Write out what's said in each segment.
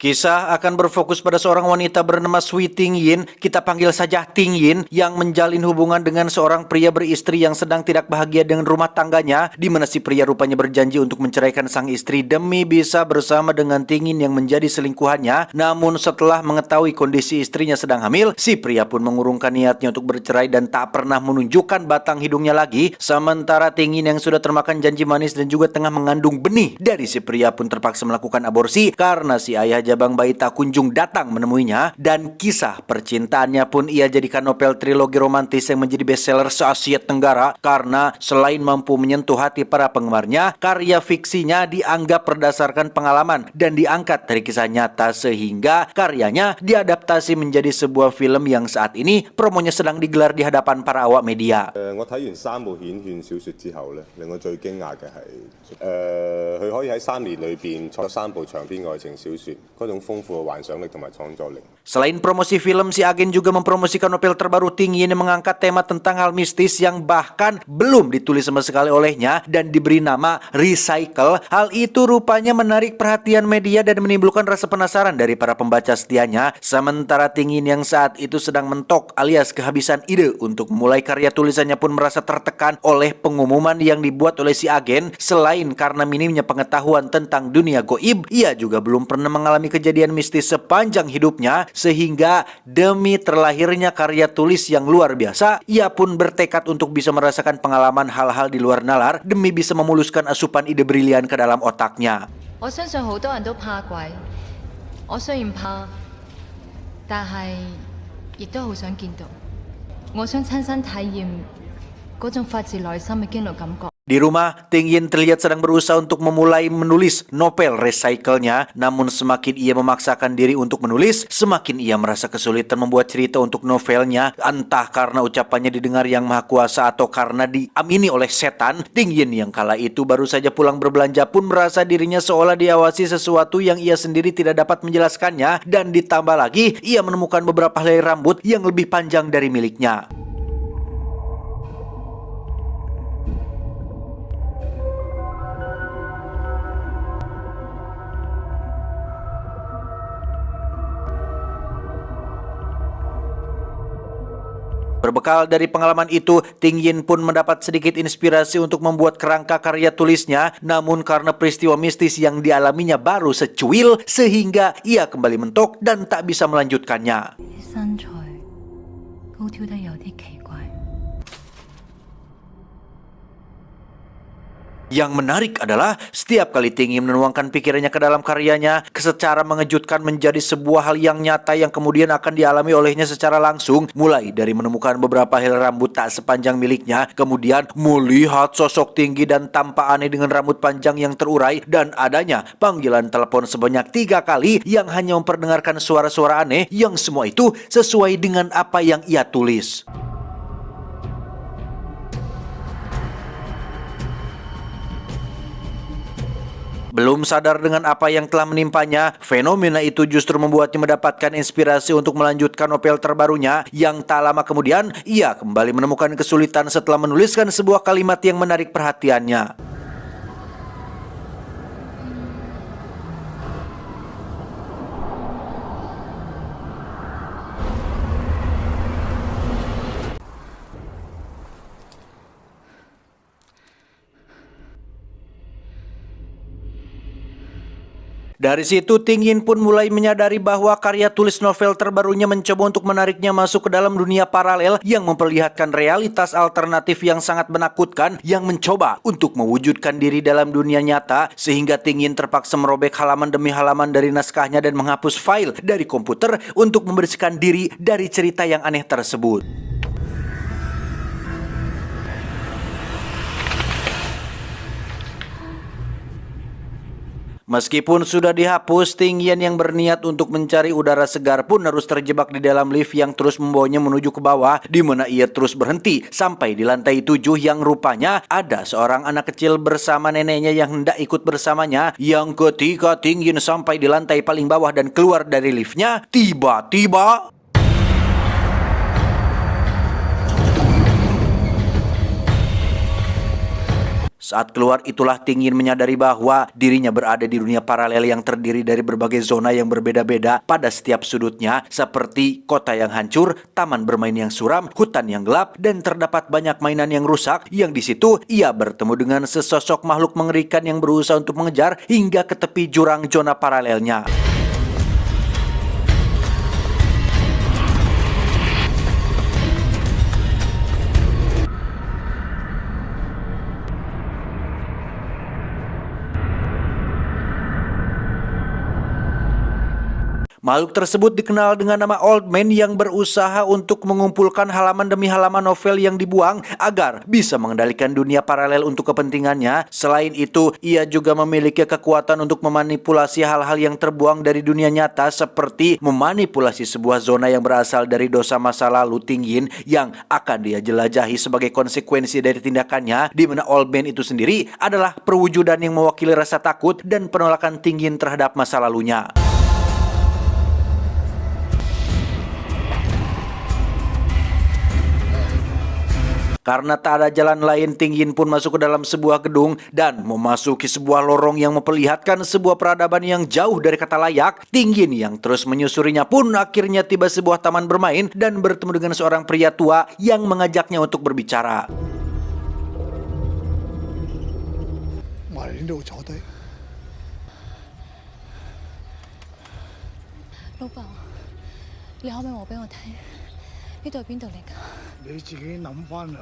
Kisah akan berfokus pada seorang wanita bernama Sui Tingyin, kita panggil saja Tingyin, yang menjalin hubungan dengan seorang pria beristri yang sedang tidak bahagia dengan rumah tangganya, di mana si pria rupanya berjanji untuk menceraikan sang istri demi bisa bersama dengan Tingyin yang menjadi selingkuhannya. Namun setelah mengetahui kondisi istrinya sedang hamil, si pria pun mengurungkan niatnya untuk bercerai dan tak pernah menunjukkan batang hidungnya lagi. Sementara Tingyin yang sudah termakan janji manis dan juga tengah mengandung benih dari si pria pun terpaksa melakukan aborsi karena si ayah jabang bayi tak kunjung datang menemuinya, dan kisah percintaannya pun ia jadikan novel trilogi romantis yang menjadi bestseller se-Asia Tenggara karena selain mampu menyentuh hati para penggemarnya, karya fiksinya dianggap berdasarkan pengalaman dan diangkat dari kisah nyata sehingga karyanya diadaptasi menjadi sebuah film yang saat ini promonya sedang digelar di hadapan para awak media. 我睇完三部險勸小說之後咧，令我最驚訝嘅係，佢可以喺3年裏邊創作3部長篇愛情小説，嗰種豐富嘅幻想力同埋創作力。 Selain promosi film, si agen juga mempromosikan novel terbaru Tingyin yang mengangkat tema tentang hal mistis yang bahkan belum ditulis sama sekali olehnya dan diberi nama Recycle. Hal itu rupanya menarik perhatian media dan menimbulkan rasa penasaran dari para pembaca setianya. Sementara Tingyin yang saat itu sedang mentok alias kehabisan ide untuk memulai karya tulisannya pun merasa tertekan oleh pengumuman yang dibuat oleh si agen. Selain karena minimnya pengetahuan tentang dunia goib, ia juga belum pernah mengalami kejadian mistis sepanjang hidupnya, sehingga demi terlahirnya karya tulis yang luar biasa, ia pun bertekad untuk bisa merasakan pengalaman hal-hal di luar nalar demi bisa memuluskan asupan ide brilian ke dalam otaknya. 我相信好多人都怕鬼，我雖然怕，但係亦都好想見到。我想親身體驗嗰種發自內心嘅經歷感覺。 Di rumah, Tingyin terlihat sedang berusaha untuk memulai menulis novel Recycle-nya. Namun semakin ia memaksakan diri untuk menulis, semakin ia merasa kesulitan membuat cerita untuk novelnya. Entah karena ucapannya didengar yang maha kuasa atau karena diamini oleh setan, Tingyin yang kala itu baru saja pulang berbelanja pun merasa dirinya seolah diawasi sesuatu yang ia sendiri tidak dapat menjelaskannya. Dan ditambah lagi, ia menemukan beberapa helai rambut yang lebih panjang dari miliknya. Berbekal dari pengalaman itu, Tingyin pun mendapat sedikit inspirasi untuk membuat kerangka karya tulisnya. Namun karena peristiwa mistis yang dialaminya baru secuil, sehingga ia kembali mentok dan tak bisa melanjutkannya. 身材高挑得有啲奇怪。 Yang menarik adalah setiap kali Tingyin menuangkan pikirannya ke dalam karyanya, secara mengejutkan menjadi sebuah hal yang nyata yang kemudian akan dialami olehnya secara langsung. Mulai dari menemukan beberapa helai rambut tak sepanjang miliknya, kemudian melihat sosok tinggi dan tampak aneh dengan rambut panjang yang terurai, dan adanya panggilan telepon sebanyak 3 kali yang hanya memperdengarkan suara-suara aneh yang semua itu sesuai dengan apa yang ia tulis. Belum sadar dengan apa yang telah menimpanya, fenomena itu justru membuatnya mendapatkan inspirasi untuk melanjutkan novel terbarunya, yang tak lama kemudian ia kembali menemukan kesulitan setelah menuliskan sebuah kalimat yang menarik perhatiannya. Dari situ Tingyin pun mulai menyadari bahwa karya tulis novel terbarunya mencoba untuk menariknya masuk ke dalam dunia paralel yang memperlihatkan realitas alternatif yang sangat menakutkan, yang mencoba untuk mewujudkan diri dalam dunia nyata, sehingga Tingyin terpaksa merobek halaman demi halaman dari naskahnya dan menghapus file dari komputer untuk membersihkan diri dari cerita yang aneh tersebut. Meskipun sudah dihapus, Tingyin yang berniat untuk mencari udara segar pun harus terjebak di dalam lift yang terus membawanya menuju ke bawah, di mana ia terus berhenti sampai di lantai 7 yang rupanya ada seorang anak kecil bersama neneknya yang hendak ikut bersamanya. Yang ketika Tingyin sampai di lantai paling bawah dan keluar dari liftnya, tiba-tiba Saat keluar itulah Ting Yin menyadari bahwa dirinya berada di dunia paralel yang terdiri dari berbagai zona yang berbeda-beda pada setiap sudutnya, seperti kota yang hancur, taman bermain yang suram, hutan yang gelap, dan terdapat banyak mainan yang rusak, yang di situ ia bertemu dengan sesosok makhluk mengerikan yang berusaha untuk mengejar hingga ke tepi jurang zona paralelnya. Makhluk tersebut dikenal dengan nama Old Man yang berusaha untuk mengumpulkan halaman demi halaman novel yang dibuang agar bisa mengendalikan dunia paralel untuk kepentingannya. Selain itu, ia juga memiliki kekuatan untuk memanipulasi hal-hal yang terbuang dari dunia nyata, seperti memanipulasi sebuah zona yang berasal dari dosa masa lalu Ting Yin yang akan dia jelajahi sebagai konsekuensi dari tindakannya, di mana Old Man itu sendiri adalah perwujudan yang mewakili rasa takut dan penolakan Ting Yin terhadap masa lalunya. Karena tak ada jalan lain, Ting Yin pun masuk ke dalam sebuah gedung dan memasuki sebuah lorong yang memperlihatkan sebuah peradaban yang jauh dari kata layak. Ting Yin yang terus menyusurinya pun akhirnya tiba sebuah taman bermain dan bertemu dengan seorang pria tua yang mengajaknya untuk berbicara. 埋嚟呢度坐低。老伯，你可唔可以話俾我聽，呢度係邊度嚟㗎？你自己諗翻啦。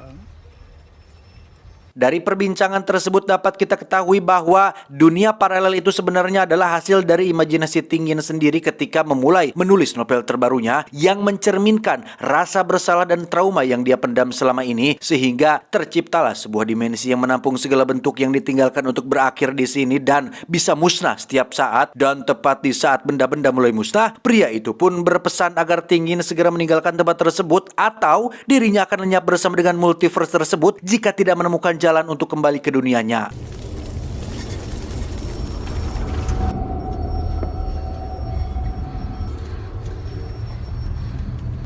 Dari perbincangan tersebut dapat kita ketahui bahwa dunia paralel itu sebenarnya adalah hasil dari imajinasi Ting Yin sendiri ketika memulai menulis novel terbarunya yang mencerminkan rasa bersalah dan trauma yang dia pendam selama ini, sehingga terciptalah sebuah dimensi yang menampung segala bentuk yang ditinggalkan untuk berakhir di sini dan bisa musnah setiap saat. Dan tepat di saat benda-benda mulai musnah, pria itu pun berpesan agar Ting Yin segera meninggalkan tempat tersebut atau dirinya akan lenyap bersama dengan multiverse tersebut jika tidak menemukan jalan untuk kembali ke dunianya.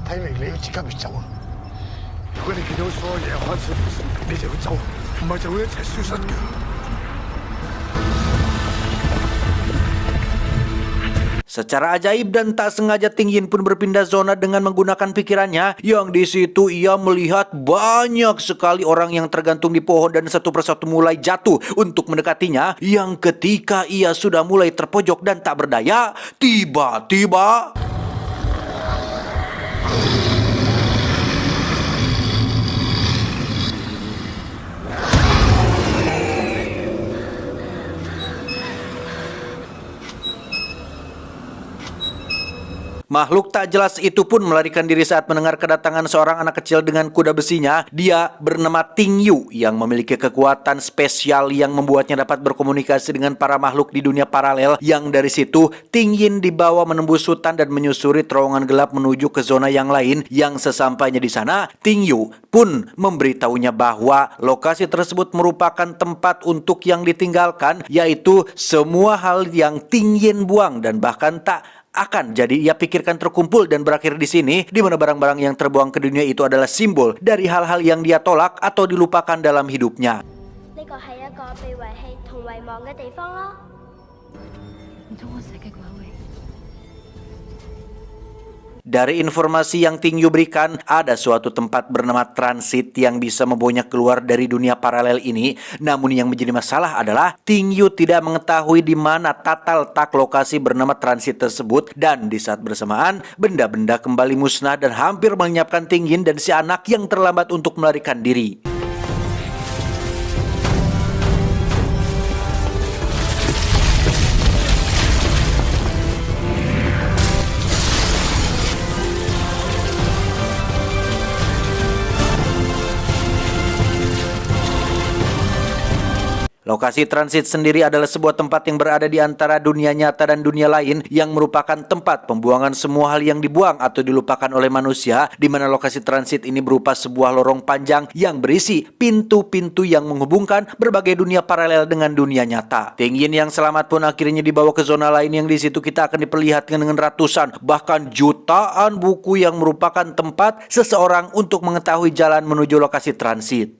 睇嚟你要自己要走啊！如果你見到所有嘢開始，你就要走，唔係就會一齊消失嘅。 Secara ajaib dan tak sengaja Ting Yin pun berpindah zona dengan menggunakan pikirannya, yang di situ ia melihat banyak sekali orang yang tergantung di pohon dan satu persatu mulai jatuh untuk mendekatinya. Yang ketika ia sudah mulai terpojok dan tak berdaya, tiba-tiba makhluk tak jelas itu pun melarikan diri saat mendengar kedatangan seorang anak kecil dengan kuda besinya. Dia bernama Ting Yu yang memiliki kekuatan spesial yang membuatnya dapat berkomunikasi dengan para makhluk di dunia paralel. Yang dari situ Ting Yin dibawa menembus hutan dan menyusuri terowongan gelap menuju ke zona yang lain. Yang sesampainya di sana, Ting Yu pun memberitahunya bahwa lokasi tersebut merupakan tempat untuk yang ditinggalkan, yaitu semua hal yang Ting Yin buang dan bahkan tak akan jadi ia pikirkan terkumpul dan berakhir di sini, di mana barang-barang yang terbuang ke dunia itu adalah simbol dari hal-hal yang dia tolak atau dilupakan dalam hidupnya. 呢個係一個被遺棄同遺忘嘅地方咯。唔通我寫嘅鬼會？ Dari informasi yang Ting Yu berikan, ada suatu tempat bernama transit yang bisa membawanya keluar dari dunia paralel ini. Namun yang menjadi masalah adalah Ting Yu tidak mengetahui di mana tata letak lokasi bernama transit tersebut. Dan di saat bersamaan, benda-benda kembali musnah dan hampir melenyapkan Ting Yin dan si anak yang terlambat untuk melarikan diri. Lokasi transit sendiri adalah sebuah tempat yang berada di antara dunia nyata dan dunia lain yang merupakan tempat pembuangan semua hal yang dibuang atau dilupakan oleh manusia, di mana lokasi transit ini berupa sebuah lorong panjang yang berisi pintu-pintu yang menghubungkan berbagai dunia paralel dengan dunia nyata. Ting Yin yang selamat pun akhirnya dibawa ke zona lain yang di situ kita akan diperlihatkan dengan ratusan bahkan jutaan buku yang merupakan tempat seseorang untuk mengetahui jalan menuju lokasi transit.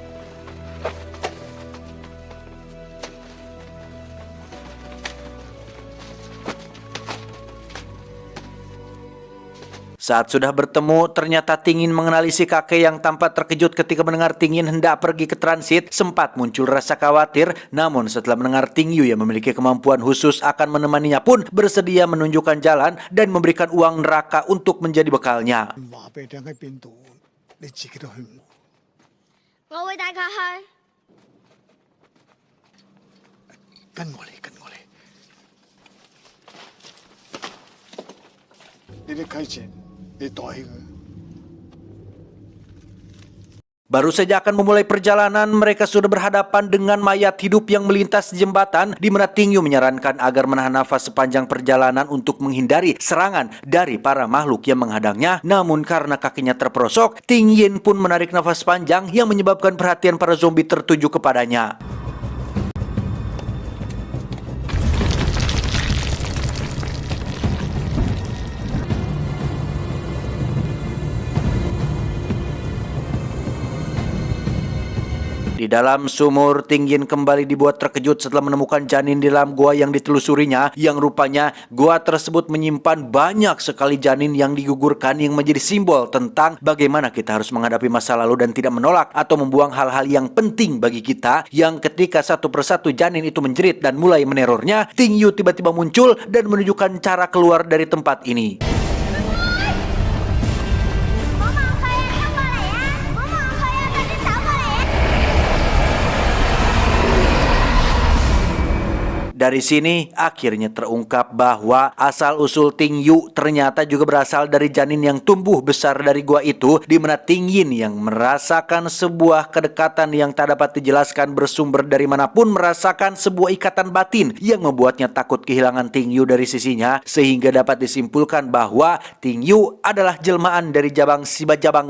Saat sudah bertemu, ternyata Ting Yin mengenali si kakek yang tampak terkejut ketika mendengar Ting Yin hendak pergi ke transit. Sempat muncul rasa khawatir, namun setelah mendengar Ting Yu yang memiliki kemampuan khusus akan menemaninya pun bersedia menunjukkan jalan dan memberikan uang neraka untuk menjadi bekalnya. 話俾你聽喺邊度，你自己都去唔到。我會帶佢去。跟我嚟，跟我嚟。呢啲雞錢你袋起佢。 Baru saja akan memulai perjalanan, mereka sudah berhadapan dengan mayat hidup yang melintas jembatan, di mana Ting Yu menyarankan agar menahan nafas sepanjang perjalanan untuk menghindari serangan dari para makhluk yang menghadangnya. Namun karena kakinya terperosok, Ting Yin pun menarik nafas panjang yang menyebabkan perhatian para zombie tertuju kepadanya. Di dalam sumur, Ting Yin kembali dibuat terkejut setelah menemukan janin di dalam gua yang ditelusurinya, yang rupanya gua tersebut menyimpan banyak sekali janin yang digugurkan yang menjadi simbol tentang bagaimana kita harus menghadapi masa lalu dan tidak menolak atau membuang hal-hal yang penting bagi kita, yang ketika satu persatu janin itu menjerit dan mulai menerornya, Ting Yu tiba-tiba muncul dan menunjukkan cara keluar dari tempat ini. Dari sini akhirnya terungkap bahwa asal-usul Ting Yu ternyata juga berasal dari janin yang tumbuh besar dari gua itu, di mana Ting Yin yang merasakan sebuah kedekatan yang tak dapat dijelaskan bersumber dari manapun merasakan sebuah ikatan batin yang membuatnya takut kehilangan Ting Yu dari sisinya, sehingga dapat disimpulkan bahwa Ting Yu adalah jelmaan dari jabang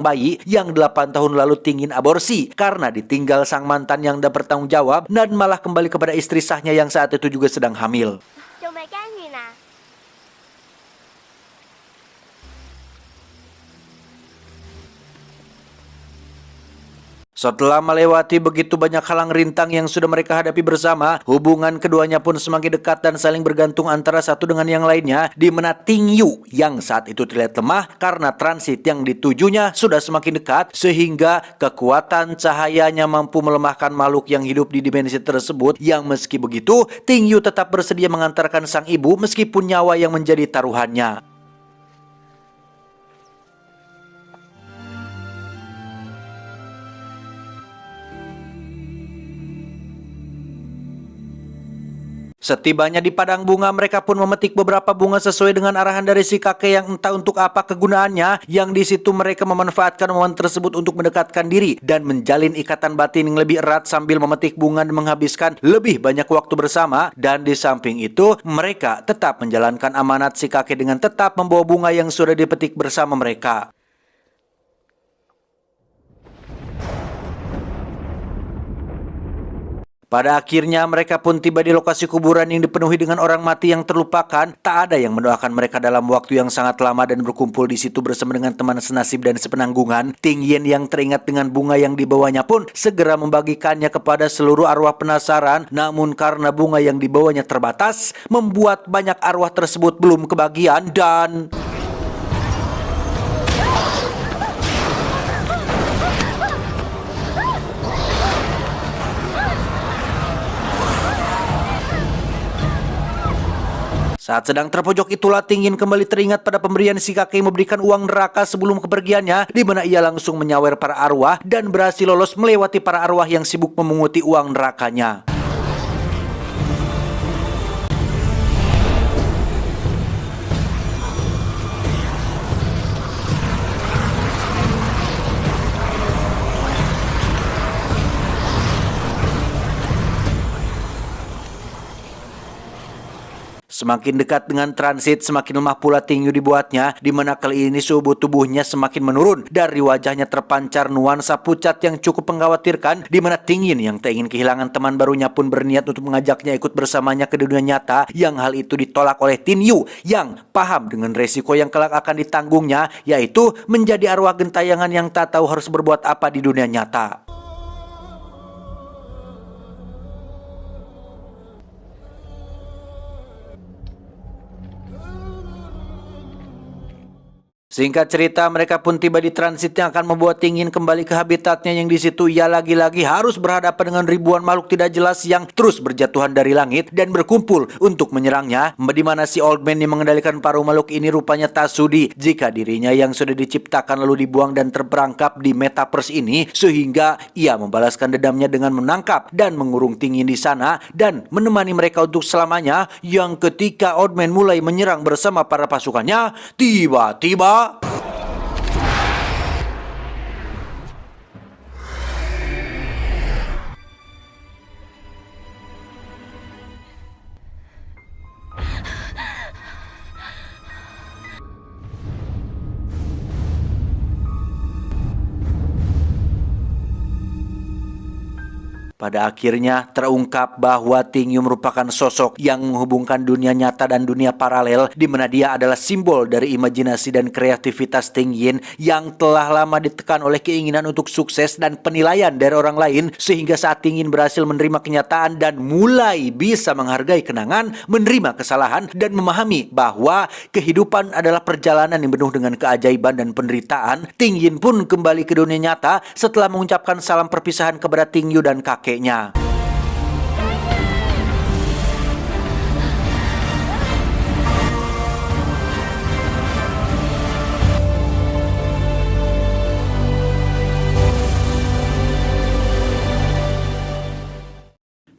bayi yang 8 tahun lalu Ting Yin aborsi karena ditinggal sang mantan yang tidak bertanggung jawab dan malah kembali kepada istri sahnya yang saat itu juga sedang hamil. 仲未驚完啊？ Setelah melewati begitu banyak halang rintang yang sudah mereka hadapi bersama, hubungan keduanya pun semakin dekat dan saling bergantung antara satu dengan yang lainnya, di mana Ting Yu yang saat itu terlihat lemah karena transit yang ditujunya sudah semakin dekat, sehingga kekuatan cahayanya mampu melemahkan makhluk yang hidup di dimensi tersebut, yang meski begitu Ting Yu tetap bersedia mengantarkan sang ibu meskipun nyawa yang menjadi taruhannya. Setibanya di padang bunga, mereka pun memetik beberapa bunga sesuai dengan arahan dari si kakek yang entah untuk apa kegunaannya, yang di situ mereka memanfaatkan momen tersebut untuk mendekatkan diri dan menjalin ikatan batin yang lebih erat sambil memetik bunga dan menghabiskan lebih banyak waktu bersama. Dan di samping itu, mereka tetap menjalankan amanat si kakek dengan tetap membawa bunga yang sudah dipetik bersama mereka. Pada akhirnya mereka pun tiba di lokasi kuburan yang dipenuhi dengan orang mati yang terlupakan. Tak ada yang mendoakan mereka dalam waktu yang sangat lama dan berkumpul di situ bersama dengan teman senasib dan sepenanggungan. Ting Yin yang teringat dengan bunga yang dibawanya pun segera membagikannya kepada seluruh arwah penasaran. Namun karena bunga yang dibawanya terbatas, membuat banyak arwah tersebut belum kebagian dan... Saat sedang terpojok itulah Ting Yin kembali teringat pada pemberian si kakek memberikan uang neraka sebelum kepergiannya, di mana ia langsung menyawer para arwah dan berhasil lolos melewati para arwah yang sibuk memunguti uang nerakanya. Semakin dekat dengan transit, semakin lemah pula Ting Yu dibuatnya, di mana kali ini suhu tubuhnya semakin menurun. Dari wajahnya terpancar nuansa pucat yang cukup mengkhawatirkan, di mana Ting Yin yang tak ingin kehilangan teman barunya pun berniat untuk mengajaknya ikut bersamanya ke dunia nyata, yang hal itu ditolak oleh Tin Yu yang paham dengan resiko yang kelak akan ditanggungnya, yaitu menjadi arwah gentayangan yang tak tahu harus berbuat apa di dunia nyata. Singkat cerita, mereka pun tiba di transit yang akan membuat Ting Yin kembali ke habitatnya, yang di situ ia lagi-lagi harus berhadapan dengan ribuan makhluk tidak jelas yang terus berjatuhan dari langit dan berkumpul untuk menyerangnya, di mana si Old Man yang mengendalikan paruh makhluk ini rupanya tak sudi jika dirinya yang sudah diciptakan lalu dibuang dan terperangkap di metaverse ini, sehingga ia membalaskan dendamnya dengan menangkap dan mengurung Ting Yin di sana dan menemani mereka untuk selamanya. Yang ketika Old Man mulai menyerang bersama para pasukannya, tiba-tiba pada akhirnya terungkap bahwa Ting Yu merupakan sosok yang menghubungkan dunia nyata dan dunia paralel, di mana dia adalah simbol dari imajinasi dan kreativitas Ting Yin yang telah lama ditekan oleh keinginan untuk sukses dan penilaian dari orang lain, sehingga saat Ting Yin berhasil menerima kenyataan dan mulai bisa menghargai kenangan, menerima kesalahan, dan memahami bahwa kehidupan adalah perjalanan yang penuh dengan keajaiban dan penderitaan, Ting Yin pun kembali ke dunia nyata setelah mengucapkan salam perpisahan kepada Ting Yu dan kakeknya.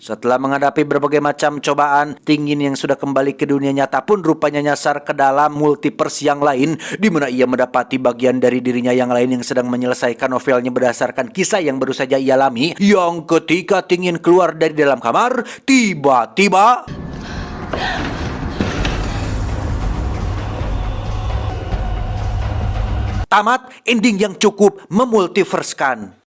Setelah menghadapi berbagai macam cobaan, Ting Yin yang sudah kembali ke dunia nyata pun rupanya nyasar ke dalam multiverse yang lain, di mana ia mendapati bagian dari dirinya yang lain yang sedang menyelesaikan novelnya berdasarkan kisah yang baru saja ia alami. Yang ketika Ting Yin keluar dari dalam kamar, tiba-tiba tamat ending yang cukup memultiversekan.